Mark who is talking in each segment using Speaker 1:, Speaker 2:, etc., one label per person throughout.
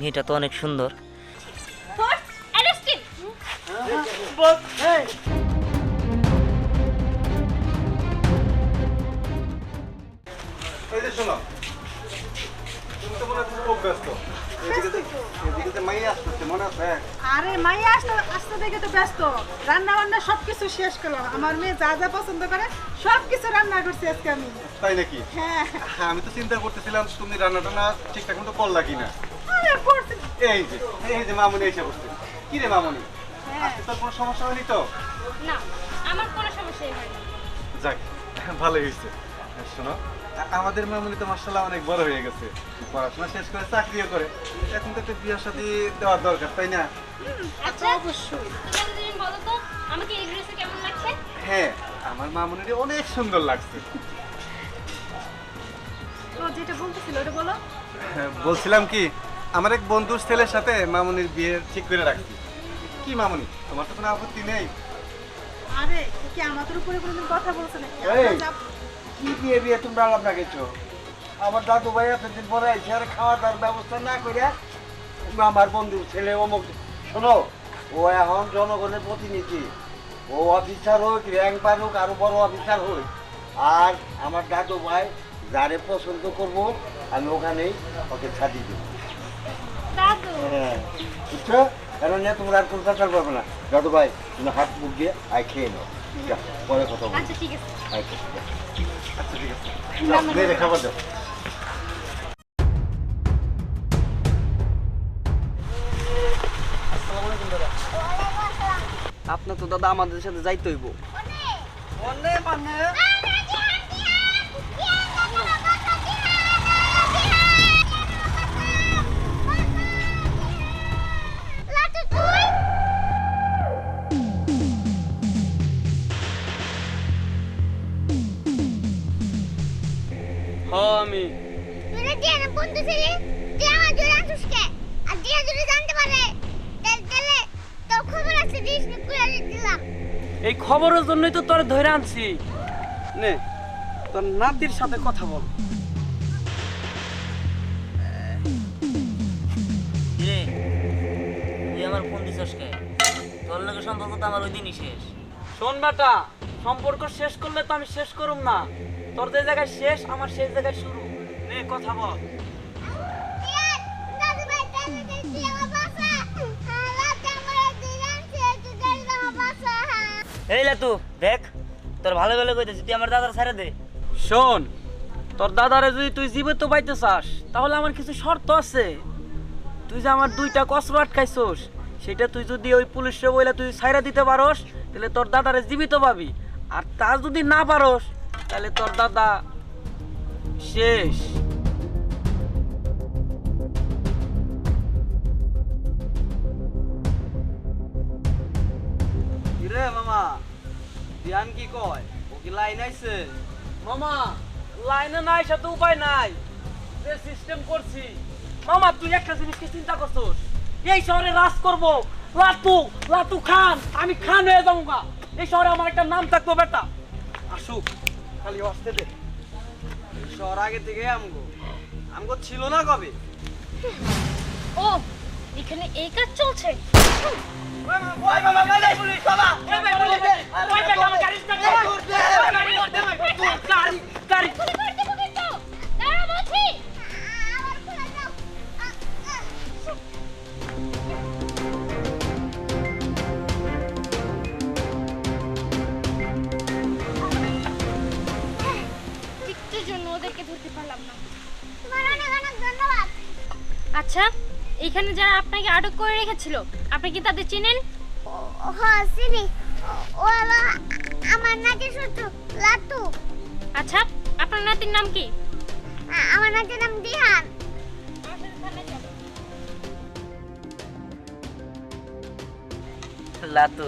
Speaker 1: মেয়েটা তো অনেক সুন্দর।
Speaker 2: আরে মাইয়া আসতে দেখে তো ব্যস্ত, রান্না বান্না সবকিছু শেষ করলাম। আমার মেয়ে যা যা পছন্দ করে সবকিছু রান্না করছি আজকে আমি।
Speaker 3: তাই নাকি?
Speaker 2: হ্যাঁ
Speaker 3: আমি তো চিন্তা করতেছিলাম তুমি রান্নাটা না ঠিকঠাক মতো করলা কিনা।
Speaker 2: আরে করছি।
Speaker 3: এই যে মামুনি এসে বসছে। কি রে মামুনি,
Speaker 2: হ্যাঁ
Speaker 3: আজকে তোর কোনো সমস্যা হয়নি তো?
Speaker 4: না, আমার কোনো সমস্যাই হয়নি।
Speaker 3: যাক, ভালোই হয়েছে। শোনো, আমাদের মামুনি তো মাশাআল্লাহ অনেক বড় হয়ে গেছে, পড়াশোনা শেষ করে চাকরিও করে। এখন তো একটা বিয়ে শাদী দেওয়ার দরকার, তাই না?
Speaker 4: আচ্ছা অবশ্যই। তুমি বলো তো আমাকে এই ড্রেসে কেমন লাগছে?
Speaker 3: হ্যাঁ, আমার মামুনির অনেক সুন্দর লাগছে।
Speaker 2: তো যেটা বলতেছিল ওটা বলো।
Speaker 3: বলছিলাম কি, আমার এক বন্ধুর ছেলের সাথে মামুনির বিয়ে ঠিক করে রাখছি। কি মামুনি, তোমার তো কোনো আপত্তি নেই?
Speaker 2: আরে কি আমাদের উপরে কোনোদিন কথা বলছে নাকি?
Speaker 5: এই।
Speaker 2: আমরা যা-
Speaker 5: কি বিয়ে বিয়ে তোমরা আলাপ রাখেছো? আমার দাদু ভাই এতদিন পরে আইসে আর খাওয়া দাওয়ার ব্যবস্থা না করে আমার বন্ধুর ছেলে অমুক। শোনো, ও এখন জনগণের প্রতিনিধি, ও অফিসার হোক, র্যাঙ্ক পার হোক, আরো বড় অফিসার হোক, আর আমার দাদু ভাই যারে পছন্দ করবো আমি ওখানেই ওকে ছাড়িয়ে দেবো।
Speaker 4: দাদু,
Speaker 5: হ্যাঁ, বুঝছো? কারণ তোমরা আর কোনো কাজ পারবে না। দাদু ভাই তুমি হাত মুখ দিয়ে আয় খেয়ে নাও, যা, পরে কথা বলবো।
Speaker 4: আচ্ছা ঠিক আছে।
Speaker 5: আচ্ছা, যা।
Speaker 3: আচ্ছা ঠিক আছে,
Speaker 5: যাও, মেয়েরে খাবার দাও।
Speaker 6: আপনার তো দাদা আমাদের সাথে যাইতে হইব। আমি
Speaker 7: তুই ডিয়ানা বন্ধু ছিলি, তুই আমার জোরে আছিস কে? আর ডিয়া যদি জানতে পারে তাহলে তোর খবর আছে দিস নি কুড়ে দিলাম।
Speaker 6: এই খবরের জন্যই তো তোর ধরে আনছি। নে তোর নাতির সাথে কথা বল।
Speaker 1: রে তুই আমার ফোন দিছস কে? তোর লগে সম্পর্ক তো আমার ওই দিনই শেষ।
Speaker 6: শোন বেটা, সম্পর্ক শেষ করলে তো আমি শেষ করুম না। তোর যে জায়গায় শেষ আমার সেই জায়গায় শুরু। নে কথা বল।
Speaker 7: ইয়ার দাদু ভাই তাহলে তুই আমার বাসা রাত আমার দিলাম সে তুই গেল আমার বাসা।
Speaker 1: এই লাতু দেখ, তোর ভালো ভালো কইতেছি, তুই আমার দাদার ছেড়ে দে।
Speaker 6: শোন, তোর দাদারে যদি তুই জীবিত পাইতে চাস তাহলে আমার কিছু শর্ত আছে। তুই যে আমার 2টা কসর আটকাইছস, সেটা তুই যদি ওই পুলিশে বইলা তুই ছাইরা দিতে পারস তাহলে তোর দাদারে জীবিত পাবি। আর তা যদি না পারস তাহলে তোর দাদা শেষ। কিরে মামা, ধ্যান কি কয়? ও কি লাইন আইছে? মামা লাইনে নাই সে তো উপায় নাই, যে সিস্টেম করছি। মামা তুই একটা জিনিস কি চিন্তা করছস? এই শহরে রাজ করব লাতু, লাতু খান, আমি খান হয়ে যাবো গা। এই শহরে আমার একটা নাম থাকবো বেটা। আসুক, খালি আসতে দে। এই শহর আগে থেকে আমগো ছিল না কবে?
Speaker 4: ও এখানে এই কাজ চলছে।
Speaker 6: ওই মামা গাড়ি পুলিশ বাবা, এই ভাই পুলিশ, ওই ভাই আমার গাড়ি স্টার্ট দে, গাড়ি করতে ভাই, গাড়ি গাড়ি
Speaker 7: তুই করতে পারবি তো? দাঁড়া বলছি। আমার খুলে দাও।
Speaker 4: একটুর জন্য ওদেরকে ধরতে পারলাম না।
Speaker 7: তোমার অনেক অনেক ধন্যবাদ।
Speaker 4: আচ্ছা, এখানে যারা আপনাকে আটক করে রেখেছিল, আপনি কি তাদের চেনেন?
Speaker 7: হ্যাঁ চিনি। ও হলো আমার নাতি ছোট লাটু।
Speaker 4: আচ্ছা, আপনার নাতির নাম কি?
Speaker 7: আমার নাতির নাম দিহান।
Speaker 1: লাতু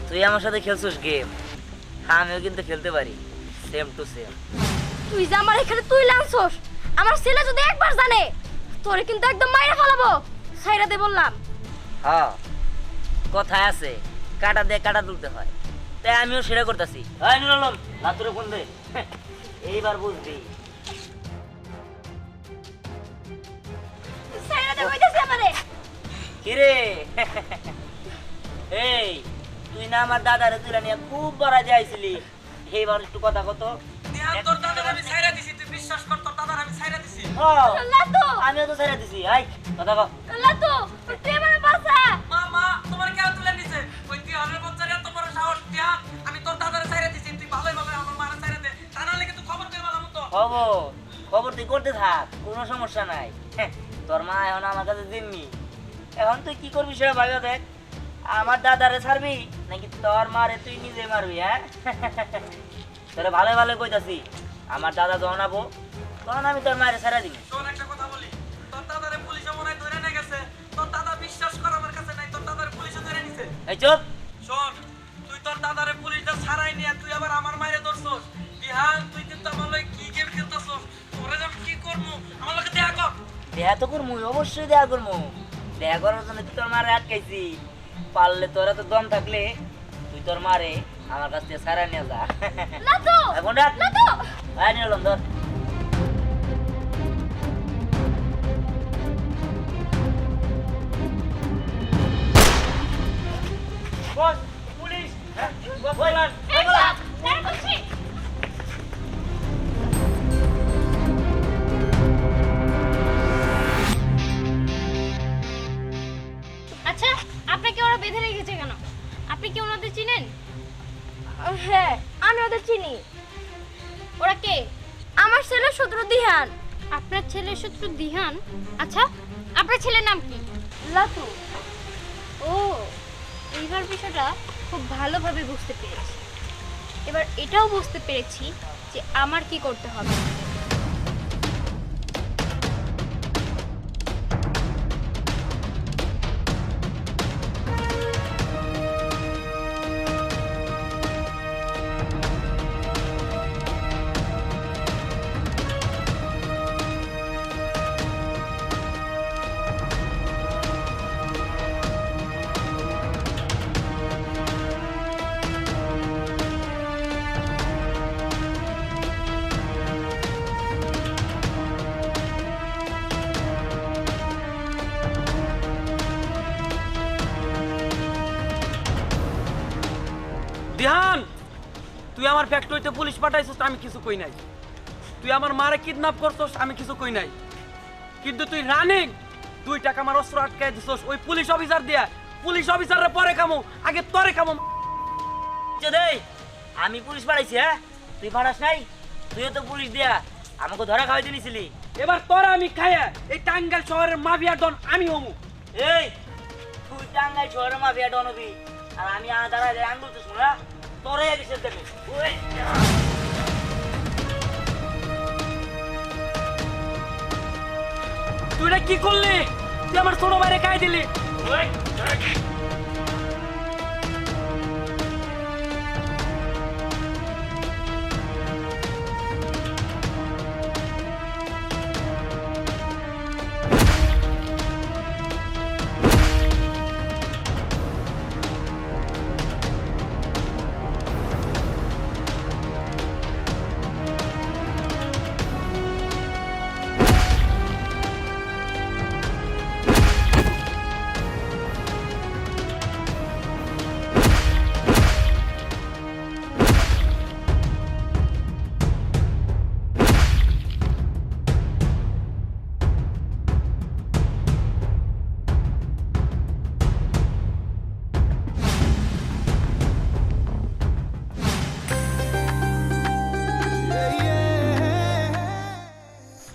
Speaker 1: তুই আমার সাথে খেলছিস গেম, আমিও কিন্তু খেলতে পারি, সেম টু সেম।
Speaker 4: তুই যে আমার এখানে তুই লাঞ্ছস, আমার ছেলে যদি একবার জানে তোরে কিন্তু একদম মাইরা ফেলাবো। ছাইরা দে বললাম।
Speaker 1: হ্যাঁ, কথায় আছে কাটা দিয়ে কাটা তুলতে হয়, তাই আমিও সেটা করতেছি। এই নুর আলম, লাতুরে ফোন দে, এইবার বুঝবি।
Speaker 4: ছাইরা দে
Speaker 1: কিরে এই তুই না আমার দাদারে তুলে নিয়ে খুব বড় যাইছিলি, এইবার একটু কথা কত।
Speaker 6: তোর দাদার আমি ছাইরা দিছি, তুই বিশ্বাস কর, তোর দাদার আমি ছাইরা দিছি।
Speaker 4: লাতু
Speaker 1: আমিও তো ছেড়ে দিছি। আই কথা কও।
Speaker 4: লাতু তুই আমার বাসা।
Speaker 6: মা তোমার কেন তুলে নিছে? ওই দিহানের বাচ্চার এত বড় সাহস, দিহান আমি তোর দাদারে ছাইরা দিছি, তুই ভালোই ভালো আমার মারা ছাইরা দে, তা নাহলে কিন্তু খবর দিয়ে বললাম তো।
Speaker 1: খবর তুই করতে থাক, কোনো সমস্যা নাই। তোর মা এখন আমার কাছে দিননি, এখন তুই কি করবি সেটা ভাবে দেখ। আমার দাদারে ছাড়বি নাকি তোর মারে তুই নিজে মারবি? হ্যাঁ তোরে ভালো ভালো কইতাছি, আমার দাদা যখন আবো তখন আমি তোর মায়ের ছাড়া দিবি।
Speaker 6: শোন একটা কথা বলি, তোর দাদারে পুলিশে মনে হয় ধরে নিয়ে গেছে, তোর দাদা বিশ্বাস কর আমার কাছে নাই, তোর দাদারে পুলিশে ধরে নিছে।
Speaker 1: এই চুপ।
Speaker 6: শোন তুই তোর দাদারে পুলিশটা ছাড়াই নিয়ে তুই আবার আমার মায়ের ধরছস। দিহান তুই কিন্তু আমার লগে কি গেম খেলতাছস, তোরে যে আমি কি করবো আমার লগে দেখা কর।
Speaker 1: দেখা তো করবো, অবশ্যই দেখা করবো। দেখা করার জন্য তুই তোর মারে আটকাইছি, পারলে তোরা তো দম থাকলে তুই তোর মারে আমার কাছ থেকে ছাড়া নিয়ে যা।
Speaker 4: লাতু
Speaker 1: এখন রাখ।
Speaker 4: লাতু
Speaker 1: হ্যাঁ নিলাম ধর।
Speaker 6: বস পুলিশ, বস
Speaker 1: ওই,
Speaker 6: বলান।
Speaker 4: এই যা তার বলছি। আচ্ছা আপনাকে ওরা বেঁধে রেখেছে কেন? আপনি কি ওনাদের চিনেন? হ্যাঁ আমি ওদের চিনি। ওরা কে? আমার ছেলের শত্রু দিহান। আপনার ছেলের শত্রু দিহান? আচ্ছা আপনার ছেলের নাম কি? লাতু। ও এইবার বিষয়টা খুব ভালোভাবে বুঝতে পেরেছি। এবার এটাও বুঝতে পেরেছি যে আমার কি করতে হবে।
Speaker 6: দিহান তুই আমার ফ্যাক্টরিতে পুলিশ পাঠাইছিস, আমি কিছু কই নাই। তুই আমার মারে কিডন্যাপ করছস, আমি কিছু কই নাই। কিন্তু তুই রানিং 2 টাকা আমার অস্ত্র আটকাই দিছস ওই পুলিশ অফিসার দিয়া। পুলিশ অফিসারের পরে কামো, আগে তোরে কামো।
Speaker 1: দেই আমি পুলিশ পাঠাইছি? হ্যাঁ তুই পাঠাস নাই? তুইও তো পুলিশ দিয়া আমাকে ধরা খাওয়াইতে নিছিলি।
Speaker 6: এবার তোরা আমি খাইয়া এই টাঙ্গাইল শহরের মাফিয়া ডন আমি হমু।
Speaker 1: এই তুই টাঙ্গাইল শহরের মাফিয়া ডন হবি, আর আমি দাঁড়ায় আঙ্গুল তো শোনা তোরে বিশেষ দেবে।
Speaker 6: তুই এটা কি করলি? তুই আমার ছোট ভাইরে খাই দিলি।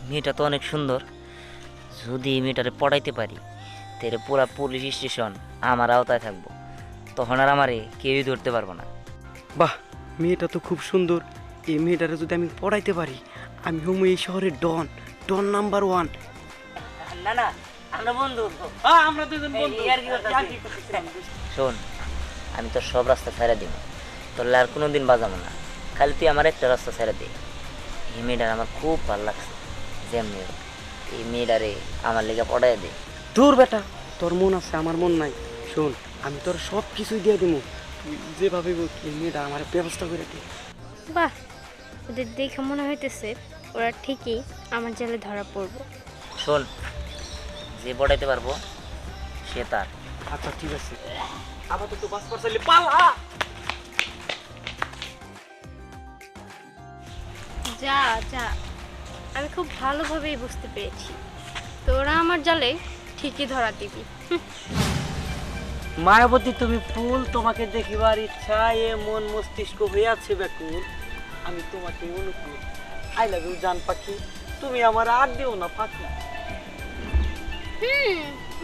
Speaker 1: মেয়েটা তো অনেক সুন্দর, যদি মেয়েটারে পড়াইতে পারি তাহলে পুরা পুলিশ স্টেশন আমার আওতায় থাকবো, তখন আর আমারে কেউই ধরতে পারবো না।
Speaker 8: বাহ, মেয়েটা তো খুব সুন্দর। এই মেয়েটারে যদি আমি পড়াইতে পারি, আমি হমু এই শহরের ডন, ডন নাম্বার 1।
Speaker 1: না না আমরা বন্ধু।
Speaker 6: আমরা দুজন বন্ধু।
Speaker 1: এই আর কি করতাছি? শোন আমি তোর সব রাস্তা ছেড়ে দিব, তোর আর কোনোদিন বাজাবো না, খালি তুই আমার একটা রাস্তা ছেড়ে দে। এই মেয়েটার আমার খুব ভালো লাগছে, যেমনি হোক এই মেয়েটারে আমার লেগে পড়াই দে।
Speaker 8: দূর বেটা, তোর মন আছে আমার মন নাই। শোন আমি তোর সব কিছুই দিয়ে দিব, তুই যেভাবে বল এই মেয়েটা আমার ব্যবস্থা করে দে।
Speaker 4: বাহ, ওদের দেখে মনে হইতেছে ওরা ঠিকই আমার জালে ধরা পড়বো।
Speaker 1: শোন যে পড়াইতে পারবো সে তার।
Speaker 8: আচ্ছা ঠিক আছে, আপাতত বাস পারছালি পালা।
Speaker 4: যা যা, আমি খুব ভালোভাবেই বুঝতে পেরেছি তোরা আমার জালে ঠিকই ধরা দিবি।
Speaker 6: মায়াবতী তুমি ফুল, তোমাকে দেখিবার ইচ্ছা এ মন মস্তিষ্ক হইয়াছে ব্যাকুল। আমি তোমাকে অনুকূল, আই লাভ ইউ জান পাখি, তুমি আমার আর দিও না ফাঁকি।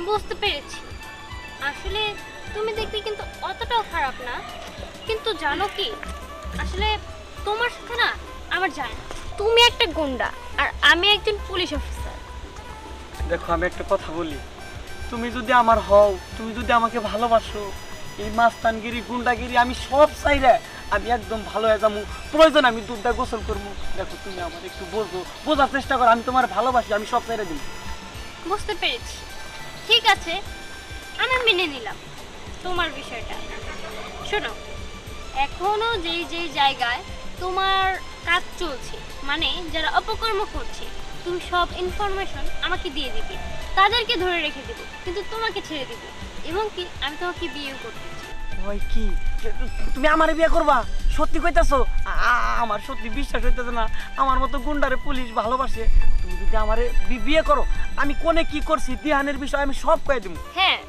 Speaker 4: বুঝতে পেরেছি। আসলে তুমি দেখতে কিন্তু অতটাও খারাপ না, কিন্তু জানো কি, আসলে তোমার সাথে না আমার যায় না। তুমি একটা গুন্ডা আর আমি একজন পুলিশ অফিসার।
Speaker 6: দেখো আমি একটা কথা বলি, তুমি যদি আমার হও, তুমি যদি আমাকে ভালোবাসো, এই মাস্তানগিরি গুন্ডাগিরি আমি সব চাইলে আমি একদম ভালো হয়ে যাবো। প্রয়োজন আমি দুধটা গোসল করবো। দেখো তুমি আমার একটু বোঝার চেষ্টা করো, আমি তোমার ভালোবাসি, আমি সব চাইলে দিই।
Speaker 4: বুঝতে পেরেছি, ঠিক আছে, আমি মেনে নিলাম তোমার বিষয়টা। শোনো, এখনো যেই যেই জায়গায় তোমার কাজ চলছে, মানে যারা অপকর্ম করছে, তুমি সব ইনফরমেশন আমাকে দিয়ে দিবে, তাদেরকে ধরে রেখে দেবো, কিন্তু তোমাকে ছেড়ে দেবো, এবং কি আমি তোমাকে বিয়ে করতে চাই।
Speaker 6: ওই কি তুমি আমারে বিয়ে করবা? সত্যি কইতাছো? আমার সত্যি বিশ্বাস হইতেছে না। আমার মতো গুন্ডারে পুলিশ ভালোবাসে, তুমি যদি আমারে বিয়ে করো, আমি কোনে কি করছি দিহানের বিষয় আমি সব কয়ে দেবো।
Speaker 4: হ্যাঁ,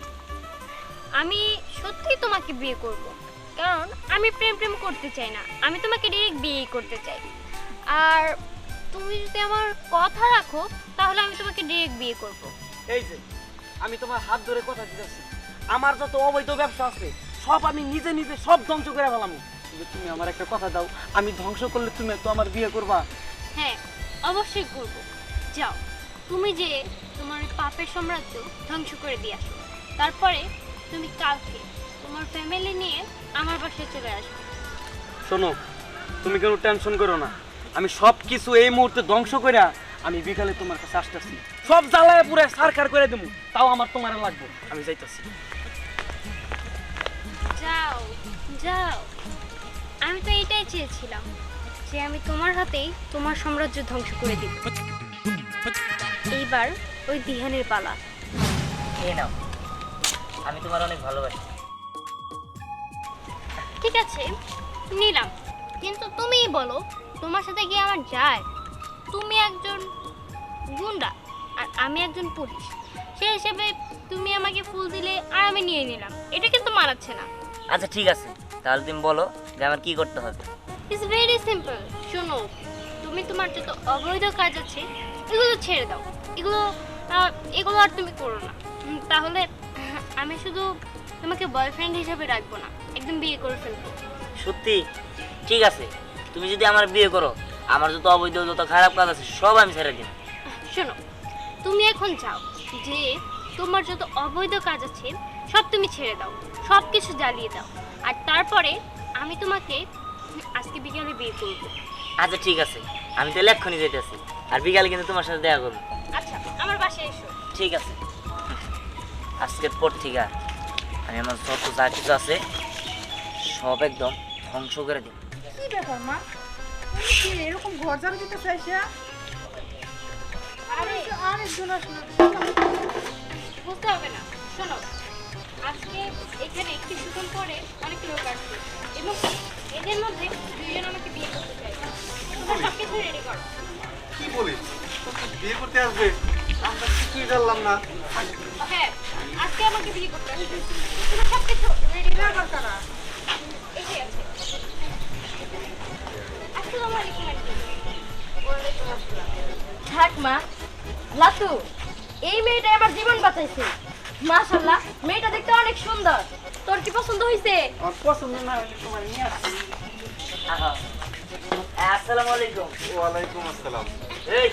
Speaker 4: আমি সত্যিই তোমাকে বিয়ে করব, কারণ আমি প্রেম করতে চাই না, আমি তোমাকে ডিরেক্ট বিয়ে করতে চাই। আর তুমি যদি আমার কথা রাখো, তাহলে আমি তোমাকে ডিরেক্ট বিয়ে করব।
Speaker 6: এই যে আমি তোমার হাত ধরে কথা দিতেছি, আমার যত অবৈধ ব্যবসা আছে সব আমি নিজে নিজে সব ধ্বংস করে ফেলাম। কিন্তু তুমি আমার একটা কথা দাও, আমি ধ্বংস করলে তুমি তো আমার বিয়ে করবা?
Speaker 4: হ্যাঁ, অবশ্যই করব। যাও, তুমি যে তোমার ওই পাপের সাম্রাজ্য ধ্বংস করে দিয়ে আসো, তারপরে তুমি কালকে তোমার ফ্যামিলি নিয়ে আমার বাসায় চলে আসবে।
Speaker 6: শোনো, তুমি কোনো টেনশন করো না, আমি সব কিছু এই মুহূর্তে ধ্বংস করে আমি বিকালে তোমার কাছে আসতেছি, সব জ্বালায় পুরো সারখার করে দেবো, তাও আমার তোমার লাগবে। আমি যাইতেছি।
Speaker 4: যাও যাও, আমি তো এটাই চেয়েছিলাম যে আমি তোমার হাতেই তোমার সাম্রাজ্য ধ্বংস করে দিব। এইবার ওই দিহানের পালা।
Speaker 1: এই নাও, আমি তোমার অনেক ভালোবাসি।
Speaker 4: ঠিক আছে, নিলাম, কিন্তু তুমিই বলো তোমার সাথে কি আমার যায়? তুমি একজন গুন্ডা আর আমি একজন পুলিশ, সেই হিসেবে তুমি আমাকে ফুল দিলে আর আমি নিয়ে নিলাম, এটা কিন্তু মানাচ্ছে না।
Speaker 1: আচ্ছা ঠিক আছে, তাহলে তুমি বলো যে আমার কি করতে হবে।
Speaker 4: It's very simple. শোনো, তুমি তোমার যত অবৈধ কাজ আছে এগুলো ছেড়ে দাও, এগুলো আর তুমি করো না। তাহলে আমি শুধু তোমাকে বয়ফ্রেন্ড হিসেবে রাখবো না, একদম বিয়ে করে ফেলবো।
Speaker 1: সত্যি? ঠিক আছে, তুমি যদি আমার বিয়ে করো, আমার যত অবৈধ যত খারাপ কাজ আছে সব আমি ছেড়ে দিই।
Speaker 4: শোনো, তুমি এখন যাও, যে তোমার যত অবৈধ কাজ আছে সব তুমি ছেড়ে দাও, সব কিছু জ্বালিয়ে দাও, আর তারপরে আমি তোমাকে আজকে বিকেলে বিয়ে করবো।
Speaker 1: আচ্ছা ঠিক আছে, আমি তাহলে এক্ষুনি যেতেছি, আর বিকালে কিন্তু তোমার সাথে দেখা করবো।
Speaker 4: আচ্ছা, আমার বাসায় এসো।
Speaker 1: ঠিক আছে, আজকের পর থেকে আমি আমার যত যা কিছু আছে সব একদম ধ্বংস করে দিই।
Speaker 2: কি ব্যাপার মা, তুমি কি এরকম ঘর ঝাড়ু দিতে চাইছে?
Speaker 4: আরে
Speaker 2: আরেকজন আসলো।
Speaker 4: বুঝতে হবে না। শোনো, আজকে এখানে কিছুক্ষণ পরে অনেক লোক আসবে, এবং এদের মধ্যে দুইজন আমাকে বিয়ে করতে চাই। তোমরা সব কিছু রেডি করো।
Speaker 3: কি বলিস, বিয়ে করতে আসবে? আমরা কিছুই জানলাম না।
Speaker 4: হ্যাঁ, আজকে আমাকে বিয়ে করতে আসবে। তোমরা সব কিছু রেডি করো।
Speaker 2: কারা?
Speaker 4: এসে আছে। আসসালামু আলাইকুম আন্টি।
Speaker 9: থাক মা, লাতু, এই মেয়েটা আমার জীবন বাঁচাইছে। মাশাআল্লাহ, মেয়েটা দেখতে অনেক সুন্দর। তোর কি পছন্দ হয়েছে?
Speaker 6: আমার পছন্দ না হলে তোমার নিয়ে আসছি।
Speaker 1: আহা, আসসালামু আলাইকুম।
Speaker 3: ওয়ালাইকুম আসসালাম।
Speaker 1: এই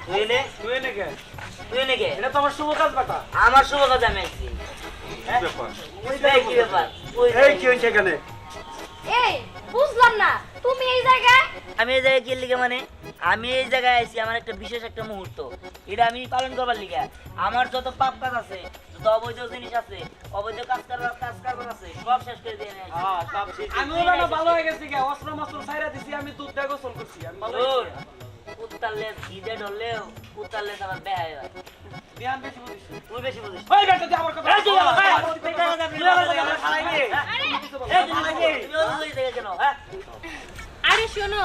Speaker 1: তুই নে,
Speaker 6: তুই নাকি?
Speaker 1: তুই নে কে?
Speaker 6: এটা তো আমার শুভ কাজ বাটা।
Speaker 1: আমার শুভ কাজে আমি আসছি।
Speaker 3: কি ব্যাপার?
Speaker 1: এই কি ব্যাপার? ওই
Speaker 5: এই কি হয়েছে এখানে?
Speaker 9: এই, বুঝলাম না, তুমি এই জায়গায়?
Speaker 1: আমি এই জায়গায় কি লিখে মানে আমি এই জায়গায় আইছি আমার একটা বিশেষ একটা মুহূর্ত, এটা আমি পালন করবার লিগে। আমার যত পাপ কাজ আছে, যত অবৈধ জিনিস আছে, অবৈধ কাজ কারবার আছে, সব শেষ করে দিয়ে নিয়ে আইছি।
Speaker 6: হ্যাঁ, সব শেষ। আমি ওরা না ভালো হয়ে গেছি, অস্ত্র মাস্ত্র ছাইরা দিছি, আমি দুধ দিয়ে গোসল করছি, আমি ভালো হয়ে
Speaker 1: দূর,
Speaker 6: গেছি।
Speaker 1: উত্তালে ভিজে ঢললেও উত্তালে আমার বেহায় হয়।
Speaker 6: দিয়ান বেশি বুঝিস
Speaker 1: তুই বেশি বুঝিস
Speaker 6: ওই বেটা তুই আমার কথা
Speaker 1: এই তুই আমার
Speaker 6: এই,
Speaker 1: তুই বেটা কথা
Speaker 6: তুই আমার কথা বলে খালাই নে।
Speaker 1: এই তুই নাকি তুই ওই থেকে কেন হ্যাঁ
Speaker 4: আরে শোনো,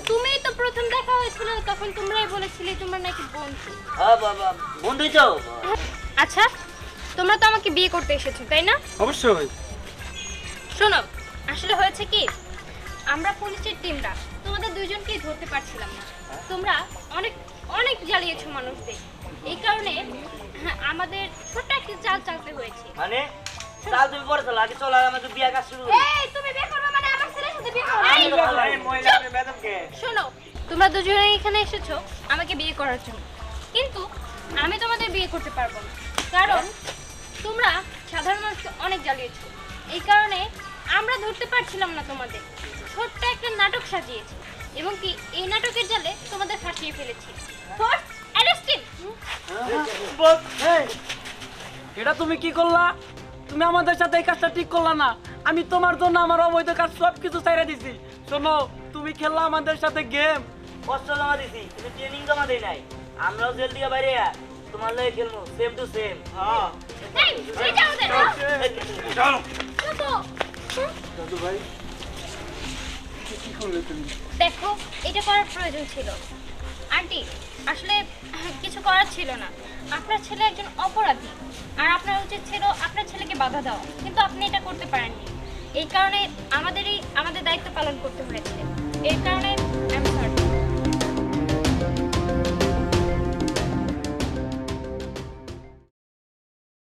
Speaker 4: তুমিই তো প্রথম দেখা হয়েছিল, তখন তোমরাই বলেছিলে তোমরা নাকি বন্ধু।
Speaker 1: হ্যাঁ বাবা বন্ধুই তো
Speaker 4: আচ্ছা, তোমরা তো আমাকে বিয়ে করতে এসেছো তাই না?
Speaker 8: অবশ্যই।
Speaker 4: শোনো, আসলে হয়েছে কি, আমরা পুলিশের টিমরা তোমাদের দুইজনকেই ধরতে পারছিলাম না। তোমরা অনেক অনেক জ্বালিয়েছো মানুষদের, এই কারণে আমাদের ছোট্ট একটা চাল চালতে হয়েছে।
Speaker 1: মানে চাল তুমি পরে চলো আগে চলো আমাদের বিয়ে কাজ শুরু করি
Speaker 4: এই তুমি বিয়ে করবে মানে আমার ছেলের সাথে বিয়ে করবে?
Speaker 1: আমি
Speaker 4: এই,
Speaker 1: তো ভালো, এই মহিলা আপনি ম্যাডামকে
Speaker 4: শোনো, তোমরা দুজনে এখানে এসেছো আমাকে বিয়ে করার জন্য, কিন্তু আমি তোমাদের বিয়ে করতে পারবো না, কারণ তোমরা সাধারণ মানুষকে অনেক জ্বালিয়েছো। এই কারণে আমরা ধরতে পারছিলাম না তোমাদের। ছোট্ট একটা নাটক সাজিয়েছি এবং কি এই নাটকের জালে তোমাদের ফাঁসিয়ে ফেলেছি। Force arrested.
Speaker 6: এটা তুমি কি করলা? তুমি আমাদের সাথে এই কাজটা ঠিক করলা না। আমি তোমার জন্য আমার অবৈধ কাজ সব কিছু ছাইড়া দিছি। শোনো, তুমি খেললা আমাদের সাথে গেম।
Speaker 1: কষ্ট জমা দিছি তুমি ট্রেনিং জমা দেই নাই আমরাও জেল থেকে বাইরে তোমার লয়ে খেলবো সেম টু সেম
Speaker 6: হ্যাঁ
Speaker 4: এই, এই যাও ওদের।
Speaker 1: চলো
Speaker 4: চুপো।
Speaker 5: দাদু ভাই কি করলে তুমি?
Speaker 4: দেখো, এটা করার প্রয়োজন ছিল। আন্টি, আসলে কিছু করার ছিল না। আপনার ছেলে একজন অপরাধী, আর আপনার উচিত ছিল আপনার ছেলেকে বাধা দেওয়া, কিন্তু আপনি এটা করতে পারেননি। এই কারণে আমাদের দায়িত্ব পালন করতে হয়েছে। এই কারণে আমি